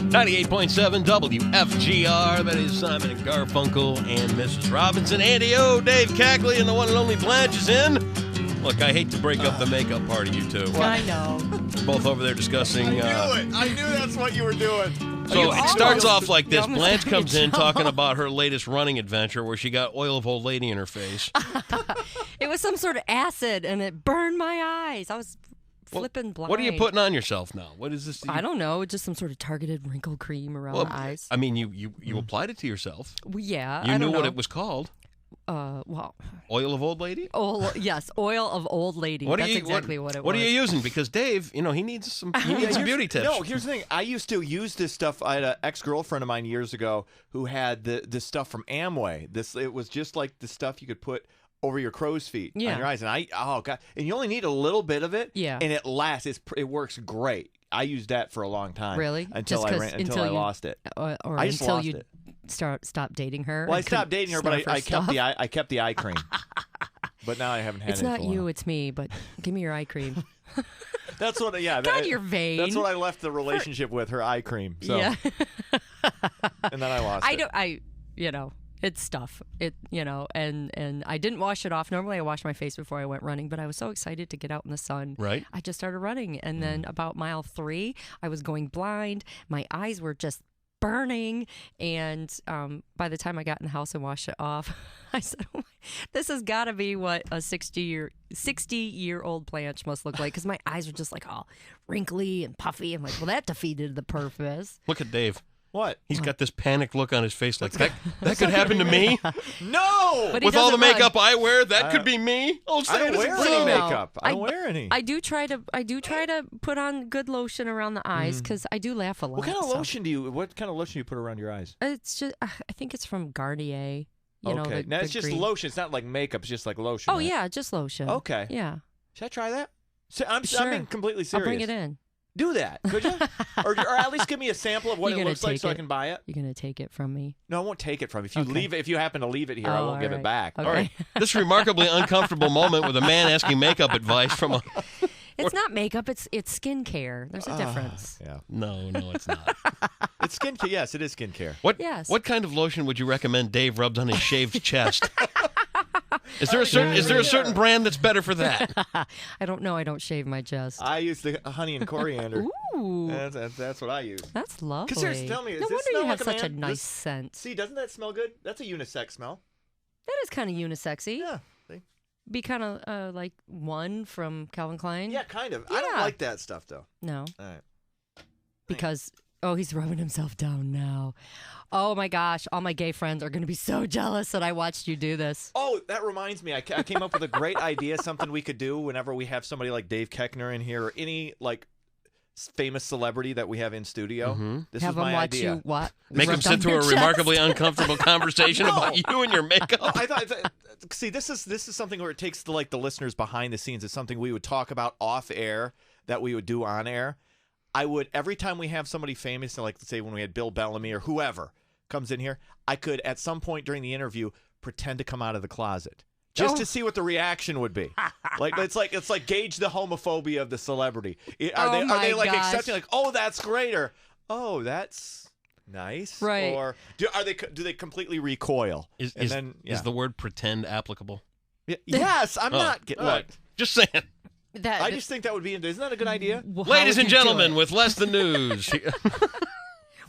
98.7 WFGR. That is Simon and Garfunkel and Mrs. Robinson. Andy O, Dave Keckler, and the one and only Blanche is in. Look, I hate to break up the makeup party, you two. I know. Both over there discussing. I knew it. I knew that's what you were doing. So it starts off like this. almost Blanche got me comes in in talking about her latest running adventure where she got oil of old lady in her face. It was some sort of acid, and it burned my eyes. I was flipping blind. What are you putting on yourself now? What is this? I don't know. Just some sort of targeted wrinkle cream around the eyes. I mean, you applied it to yourself. Well, yeah. You I knew don't know. what it was called. Well, Oil of old lady? yes, oil of old lady. That's exactly what it was. What are you using? Because Dave, he needs some beauty tips. No, here's the thing. I used to use this stuff. I had an ex-girlfriend of mine years ago who had this stuff from Amway. It was just like the stuff you could put over your crow's feet on your eyes. And and you only need a little bit of it. Yeah. And it lasts. It works great. I used that for a long time. Really? Until I lost it. Or I just until lost you it. Stop dating her. Well, I stopped dating her, but I kept the eye cream. But now I haven't had it. It's not for a while. you, it's me. But give me your eye cream. That's what. Yeah. God, you're vain. That's what I left the relationship with, her eye cream. So. Yeah. And then I lost it. It's stuff. And I didn't wash it off. Normally I wash my face before I went running, but I was so excited to get out in the sun. Right. I just started running, and then about mile 3, I was going blind. My eyes were just burning, and by the time I got in the house and washed it off, I said, "Oh my, this has got to be what a 60-year-old Blanche must look like," because my eyes were just like all wrinkly and puffy. I'm like, well, that defeated the purpose. Look at Dave. What? He's got this panicked look on his face like, that could happen to me? No! But With all the makeup I wear, that could be me? Oh, I don't wear any makeup. I don't wear any. I do try to put on good lotion around the eyes because I do laugh a lot. What kind of lotion do you put around your eyes? It's just I think it's from Garnier. Okay. Now it's just green. lotion. It's not like makeup. It's just like lotion. Oh right? yeah, just lotion. Okay. Yeah. Should I try that? I'm Sure. being completely serious. I'll bring it in. Do that, could you? or at least give me a sample of what You're it gonna looks like take so I it. can buy it. You're gonna take it from me. No, I won't take it from you. If you Okay. leave it, if you happen to leave it here, I won't give it back. Okay. All right. This remarkably uncomfortable moment with a man asking makeup advice from a... It's not makeup. It's skincare. There's a difference. Yeah. No, it's not. It's skincare. Yes, it is skincare. Yes. What kind of lotion would you recommend Dave rubs on his shaved chest? Is there a certain brand that's better for that? I don't know. I don't shave my chest. I use the honey and coriander. Ooh. That's what I use. That's lovely. Seriously, tell me, does no this wonder smell you have like a such a man? nice scent. See, doesn't that smell good? That's a unisex smell. That is kind of unisexy. Yeah. See? Be kind of like one from Calvin Klein. Yeah, kind of. I don't Yeah. like that stuff though. No. All right. Because he's rubbing himself down now. Oh my gosh, all my gay friends are going to be so jealous that I watched you do this. Oh, that reminds me. I came up with a great idea, something we could do whenever we have somebody like Dave Keckner in here or any like famous celebrity that we have in studio. Mm-hmm. This Have is him my watch idea. you what? Make him Rub sit down through your a chest? remarkably uncomfortable conversation about you and your makeup. I thought. See, this is something where it takes the listeners behind the scenes. It's something we would talk about off air that we would do on air. I would, every time we have somebody famous, like let's say when we had Bill Bellamy or whoever comes in here, I could at some point during the interview pretend to come out of the closet just to see what the reaction would be. It's like gauge the homophobia of the celebrity. Are they like accepting like, oh, that's great, or oh, that's nice, right? Or do they completely recoil? Is the word pretend applicable? Yes, I'm not getting. Look, just saying. I just think that would be. Isn't that a good idea? Ladies and gentlemen, with less than news.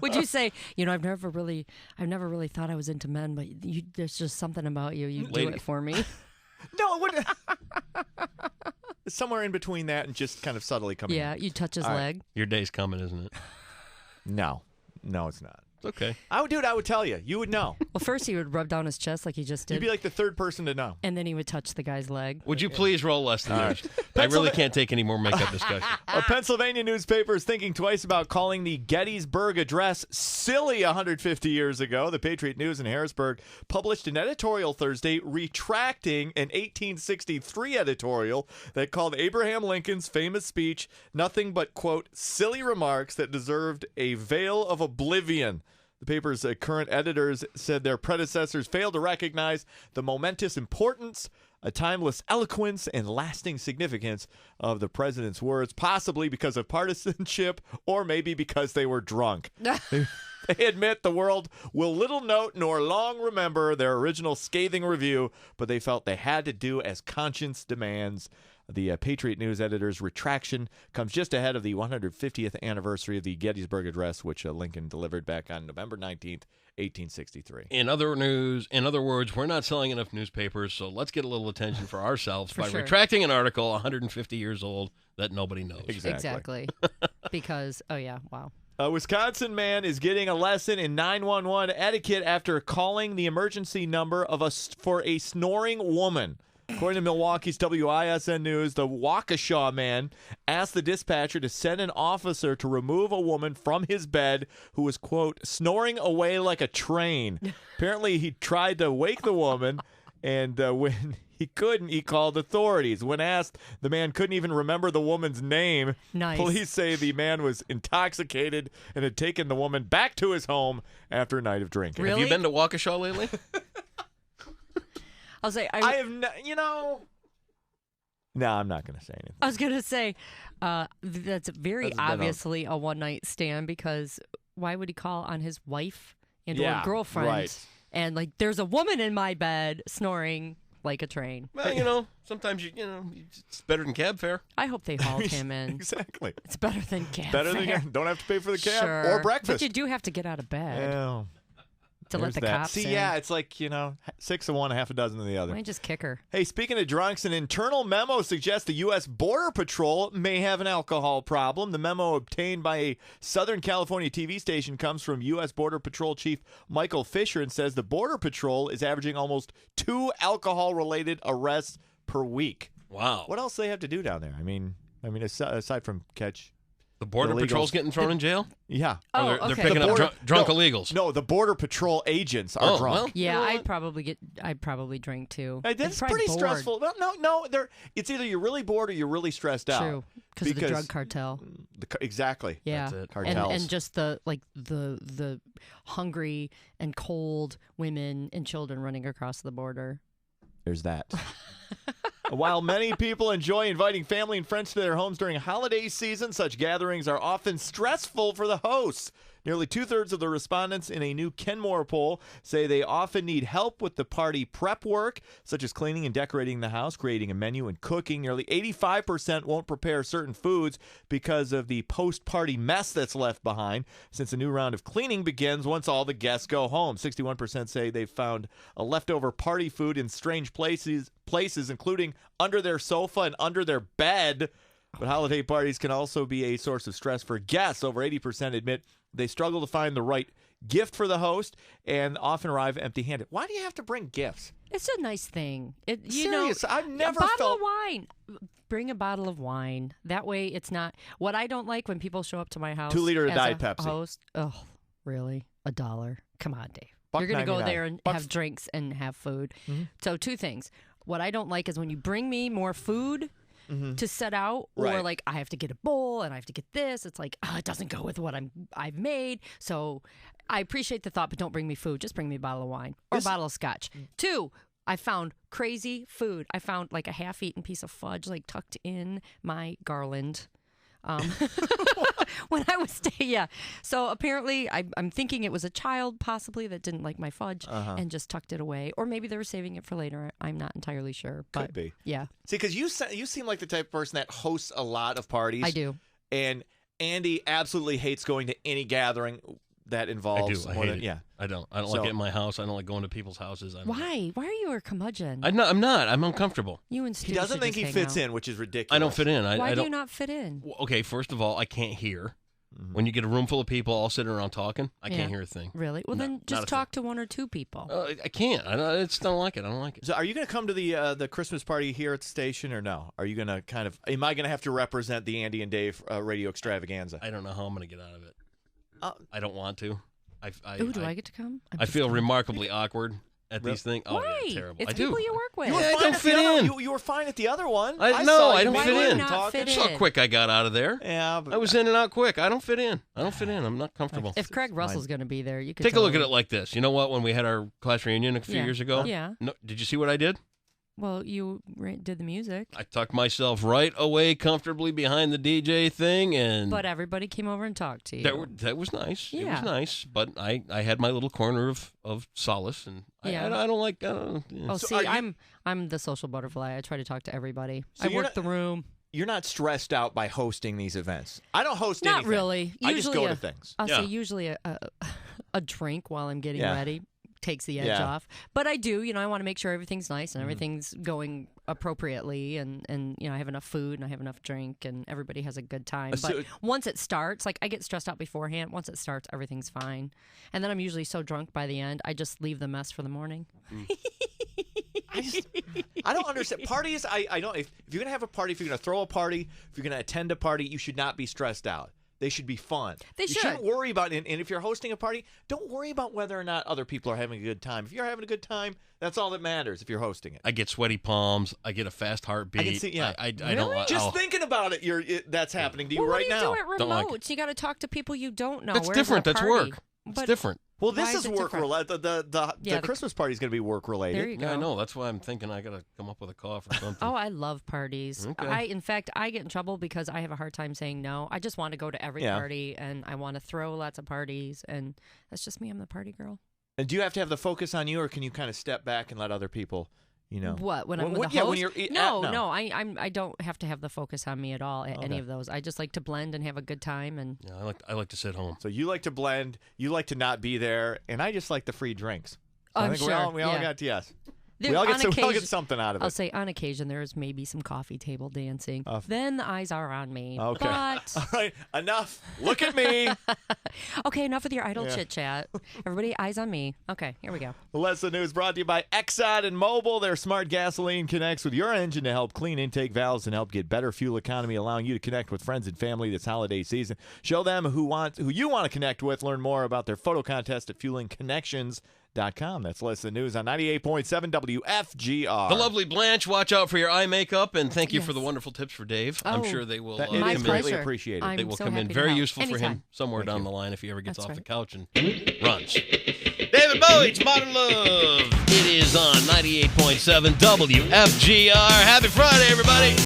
Would you say, I've never really thought I was into men, but there's just something about you. You do it for me. No, it wouldn't. Somewhere in between that and just kind of subtly coming. Yeah, in. you touch his leg. Your day's coming, isn't it? No, it's not. It's okay. I would tell you. You would know. Well, first he would rub down his chest like he just did. You'd be like the third person to know. And then he would touch the guy's leg. Would you please roll less than news? I really can't take any more makeup discussion. A Pennsylvania newspaper is thinking twice about calling the Gettysburg Address silly 150 years ago. The Patriot News in Harrisburg published an editorial Thursday retracting an 1863 editorial that called Abraham Lincoln's famous speech nothing but, quote, silly remarks that deserved a veil of oblivion. The paper's current editors said their predecessors failed to recognize the momentous importance a timeless eloquence and lasting significance of the president's words, possibly because of partisanship or maybe because they were drunk. They admit the world will little note nor long remember their original scathing review, but they felt they had to do as conscience demands. The Patriot News editor's retraction comes just ahead of the 150th anniversary of the Gettysburg Address, which Lincoln delivered back on November 19th, 1863. In other words, we're not selling enough newspapers, so let's get a little attention for ourselves by retracting an article 150 years old that nobody knows. Exactly. Because, oh yeah, wow. A Wisconsin man is getting a lesson in 911 etiquette after calling the emergency number for a snoring woman. According to Milwaukee's WISN News, the Waukesha man asked the dispatcher to send an officer to remove a woman from his bed who was, quote, snoring away like a train. Apparently, he tried to wake the woman, and when he couldn't, he called authorities. When asked, the man couldn't even remember the woman's name. Nice. Police say the man was intoxicated and had taken the woman back to his home after a night of drinking. Really? Have you been to Waukesha lately? I'll say I have, No, I'm not going to say anything. I was gonna say that's very That's been obviously a one-night stand, because why would he call on his wife and or girlfriend? Right. And like, there's a woman in my bed snoring like a train. Well, sometimes it's better than cab fare. I hope they hauled him in. Exactly. It's better than cab Better fare. than don't have to pay for the cab Sure. or breakfast. But you do have to get out of bed to let the that. cops See, in. yeah, it's like, 6 of one, half a dozen of the other. Why just kick her? Hey, speaking of drunks, an internal memo suggests the U.S. Border Patrol may have an alcohol problem. The memo obtained by a Southern California TV station comes from U.S. Border Patrol Chief Michael Fisher and says the Border Patrol is averaging almost 2 alcohol-related arrests per week. Wow. What else do they have to do down there? I mean, aside from catch the Border illegals. Patrol's getting thrown in jail? Yeah. Oh, Or they're okay. picking The border- up drunk illegals. No, the Border Patrol agents are drunk. Well, Yeah, you know I'd probably drink too. Hey, that's I'm probably pretty bored. stressful. No. It's either you're really bored or you're really stressed out. True, because of the drug cartel. Exactly. Yeah, That's it. Cartels. and just the hungry and cold women and children running across the border. There's that. While many people enjoy inviting family and friends to their homes during holiday season, such gatherings are often stressful for the hosts. Nearly 2/3 of the respondents in a new Kenmore poll say they often need help with the party prep work, such as cleaning and decorating the house, creating a menu, and cooking. Nearly 85% won't prepare certain foods because of the post-party mess that's left behind, since a new round of cleaning begins once all the guests go home. 61% say they've found a leftover party food in strange places, including under their sofa and under their bed. But holiday parties can also be a source of stress for guests. Over 80% admit they struggle to find the right gift for the host and often arrive empty-handed. Why do you have to bring gifts? It's a nice thing. Serious, I've never a bottle felt... of wine. Bring a bottle of wine. That way, it's not what I don't like when people show up to my house. 2 liter of as Diet a Pepsi. Host. Oh, really? $1? Come on, Dave. $1.99. You're gonna go there and have drinks and have food. Mm-hmm. So 2 things. What I don't like is when you bring me more food to set out, or Right. like I have to get a bowl and I have to get this. It's like, it doesn't go with what I've made. So I appreciate the thought, but don't bring me food. Just bring me a bottle of wine or a bottle of scotch. 2, I found crazy food. I found like a half-eaten piece of fudge like tucked in my garland. When I was so apparently I'm thinking it was a child possibly that didn't like my fudge and just tucked it away, or maybe they were saving it for later. I'm not entirely sure, but Could be. Yeah, See, because you seem like the type of person that hosts a lot of parties. I do. And Andy absolutely hates going to any gathering that involves I more hate than it. yeah. I don't like it in my house. I don't like going to people's houses. Why are you a curmudgeon? I'm not. I'm uncomfortable. You and Stu He doesn't should think just he hang fits out. in, which is ridiculous. I don't fit in. Why I do don't. you not fit in? Okay, first of all, I can't hear. When you get a room full of people all sitting around talking, I Yeah. can't hear a thing. Really? Well, No, then not a just talk to 1 or 2 people. I can't. I just don't like it. I don't like it. So are you going to come to the Christmas party here at the station or no? Are you going to am I going to have to represent the Andy and Dave radio extravaganza? I don't know how I'm going to get out of it. I don't want to. Ooh, do I get to come? I feel remarkably awkward at these things. Oh, Why? yeah, terrible. It's I do. people you work with. You were Yeah, I fine don't at fit the other- in. You were fine at the other one. I saw don't you fit maybe in. talking. Not fit That's how in. quick I got out of there. Yeah, but I was in and out quick. I don't fit in. I'm not comfortable. If Craig Russell's going to be there, you could Take a tell look at him. it like this. You know what? When we had our class reunion a few years ago, Yeah. No, did you see what I did? Well, you did the music. I tucked myself right away comfortably behind the DJ thing, and But everybody came over and talked to you. that was nice. It Yeah. was nice, but I had my little corner of solace, and Yeah. I don't like. Yeah. Oh, So see, are you- I'm the social butterfly. I try to talk to everybody. So I you're work not- the room. You're not stressed out by hosting these events. I don't host Not anything. really. I just go Usually to things. I'll Yeah. say usually a drink while I'm getting Yeah. ready takes the edge Yeah. off. But I do, I want to make sure everything's nice Mm-hmm. and everything's going appropriately and I have enough food and I have enough drink and everybody has a good time. So- But once it starts, like I get stressed out beforehand. Once it starts, everything's fine. And then I'm usually so drunk by the end, I just leave the mess for the morning. I don't understand parties. I don't. If you're gonna have a party, if you're gonna throw a party, if you're gonna attend a party, you should not be stressed out. They should be fun. They You should. shouldn't worry about it. And if you're hosting a party, don't worry about whether or not other people are having a good time. If you're having a good time, that's all that matters. If you're hosting it, I get sweaty palms. I get a fast heartbeat. I can see- yeah. I Really? don't. just oh. thinking about it, that's happening to you Well, right what do you now. do at Don't like remote? You got to talk to people you don't know. That's Where's different. the That's party? work. It's But different. Well, Why this is is it work different? related. The Yeah, the- Christmas party is going to be work related. There you go. Yeah, I know. That's why I'm thinking I gotta come up with a cough or something. Oh, I love parties. Okay. In fact, I get in trouble because I have a hard time saying no. I just want to go to every Yeah. party and I want to throw lots of parties, and that's just me. I'm the party girl. And do you have to have the focus on you, or can you kind of step back and let other people, What when I'm with the yeah, host? when you're no. I don't have to have the focus on me at all at any Okay. of those. I just like to blend and have a good time. And Yeah, I like to sit home. So you like to blend, you like to not be there, and I just like the free drinks. So I I'm think sure, we all yeah. got yes. There- We all on get occasion- something out of I'll it. say on occasion there is maybe some coffee table dancing. Oh. Then the eyes are on me. Okay. But All right, enough. Look at me. okay, enough with your idle Yeah. chit chat. Everybody, eyes on me. Okay, here we go. The Lesson News brought to you by Exxon and Mobil. Their smart gasoline connects with your engine to help clean intake valves and help get better fuel economy, allowing you to connect with friends and family this holiday season. Show them who you want to connect with. Learn more about their photo contest at fuelingconnections.com. That's Lesson News on 98.7 WFGR. The lovely Blanche, watch out for your eye makeup, and thank you for Yes. the wononderful tips for Dave. I'm Oh, sure they will That- come it My is in. greatly pleasure. appreciated. I'm They will so come in happy to very help. useful for him Anytime. somewhere Thank down you. the line if he ever gets That's off right. the couch and runs. David Bowie, it's Modern Love. It is on 98.7 WFGR. Happy Friday, everybody.